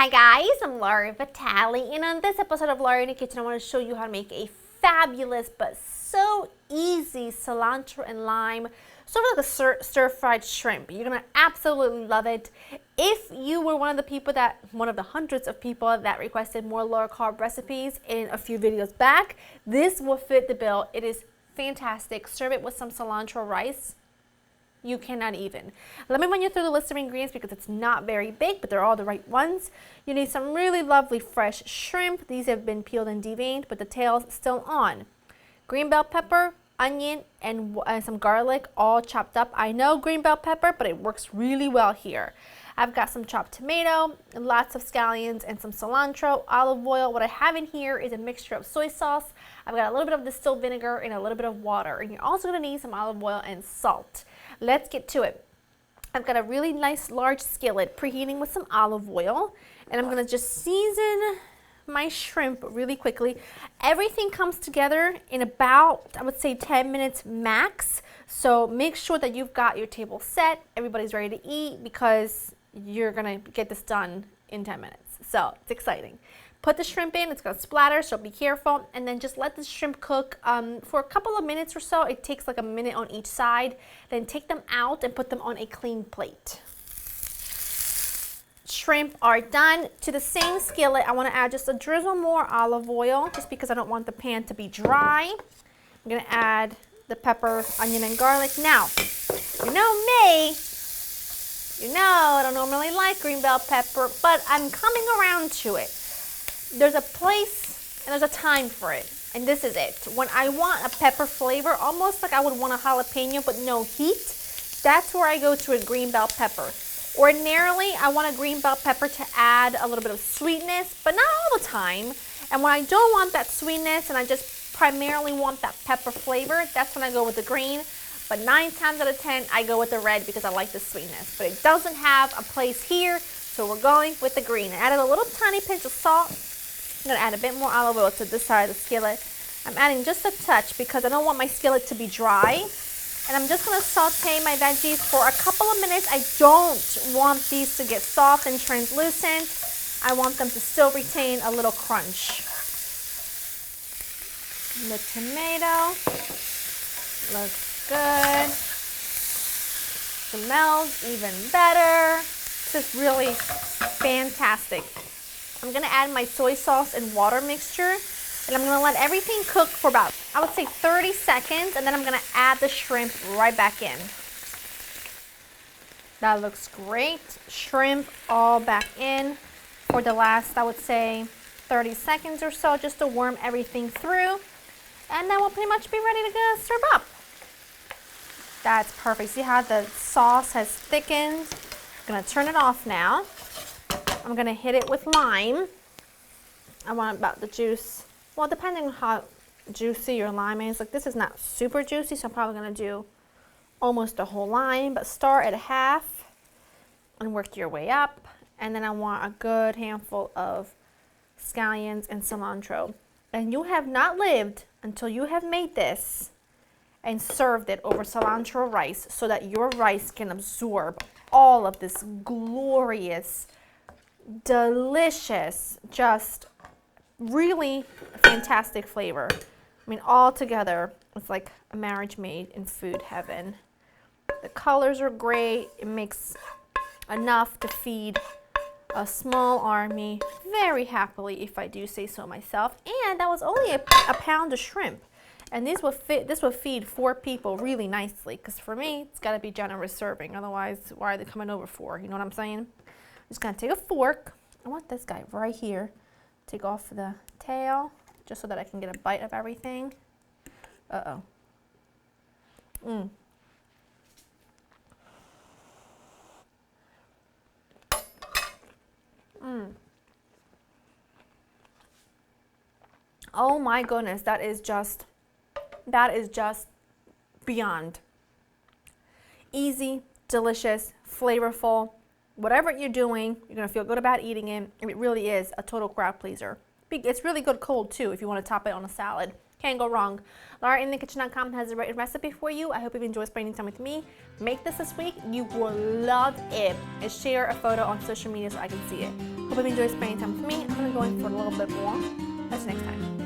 Hi guys, I'm Laura Vitale, and on this episode of Laura in the Kitchen, I want to show you how to make a fabulous but so easy cilantro and lime, sort of like a stir-fried shrimp. You're gonna absolutely love it. If you were one of the hundreds of people that requested more lower carb recipes in a few videos back, this will fit the bill. It is fantastic. Serve it with some cilantro rice. You cannot even. Let me run you through the list of ingredients because it's not very big, but they're all the right ones. You need some really lovely fresh shrimp. These have been peeled and deveined, but the tail's still on. Green bell pepper, onion, and some garlic, all chopped up. I know green bell pepper, but it works really well here. I've got some chopped tomato, lots of scallions, and some cilantro, olive oil. What I have in here is a mixture of soy sauce. I've got a little bit of distilled vinegar and a little bit of water. And you're also gonna need some olive oil and salt. Let's get to it. I've got a really nice large skillet preheating with some olive oil, and I'm gonna just season my shrimp really quickly. Everything comes together in about, I would say, 10 minutes max. So make sure that you've got your table set, everybody's ready to eat, because you're gonna get this done in 10 minutes. So it's exciting. Put the shrimp in, it's gonna splatter, so be careful, and then just let the shrimp cook for a couple of minutes or so. It takes like a minute on each side. Then take them out and put them on a clean plate. Shrimp are done. To the same skillet, I wanna add just a drizzle more olive oil, just because I don't want the pan to be dry. I'm gonna add the pepper, onion, and garlic. Now, you know me, you know I don't normally like green bell pepper, but I'm coming around to it. There's a place and there's a time for it, and this is it. When I want a pepper flavor, almost like I would want a jalapeno but no heat, that's where I go to a green bell pepper. Ordinarily, I want a green bell pepper to add a little bit of sweetness, but not all the time. And when I don't want that sweetness and I just primarily want that pepper flavor, that's when I go with the green. But 9 times out of 10, I go with the red because I like the sweetness. But it doesn't have a place here, so we're going with the green. I added a little tiny pinch of salt. I'm gonna add a bit more olive oil to this side of the skillet. I'm adding just a touch because I don't want my skillet to be dry. And I'm just gonna saute my veggies for a couple of minutes. I don't want these to get soft and translucent. I want them to still retain a little crunch. The tomato looks good. Smells even better. This is really fantastic. I'm gonna add my soy sauce and water mixture, and I'm gonna let everything cook for about, I would say, 30 seconds, and then I'm gonna add the shrimp right back in. That looks great. Shrimp all back in for the last, I would say, 30 seconds or so, just to warm everything through, and then we'll pretty much be ready to serve up. That's perfect. See how the sauce has thickened? I'm gonna turn it off now. I'm gonna hit it with lime. I want about the juice, well, depending on how juicy your lime is. Like, this is not super juicy, so I'm probably gonna do almost a whole lime, but start at half and work your way up. And then I want a good handful of scallions and cilantro. And you have not lived until you have made this and served it over cilantro rice, so that your rice can absorb all of this glorious, delicious, just really fantastic flavor. I mean, all together, it's like a marriage made in food heaven. The colors are great. It makes enough to feed a small army very happily, if I do say so myself. And that was only a pound of shrimp. And this will feed 4 people really nicely, because for me, it's got to be generous serving. Otherwise, why are they coming over for? You know what I'm saying? I'm just going to take a fork. I want this guy right here. Take off the tail, just so that I can get a bite of everything. Uh-oh. Oh my goodness, that is just beyond. Easy, delicious, flavorful. Whatever you're doing, you're gonna feel good about eating it. It really is a total crowd pleaser. It's really good cold too if you want to top it on a salad. Can't go wrong. LauraInTheKitchen.com has the right recipe for you. I hope you've enjoyed spending time with me. Make this week. You will love it. And share a photo on social media so I can see it. Hope you enjoyed spending time with me. I'm gonna go in for a little bit more. That's next time.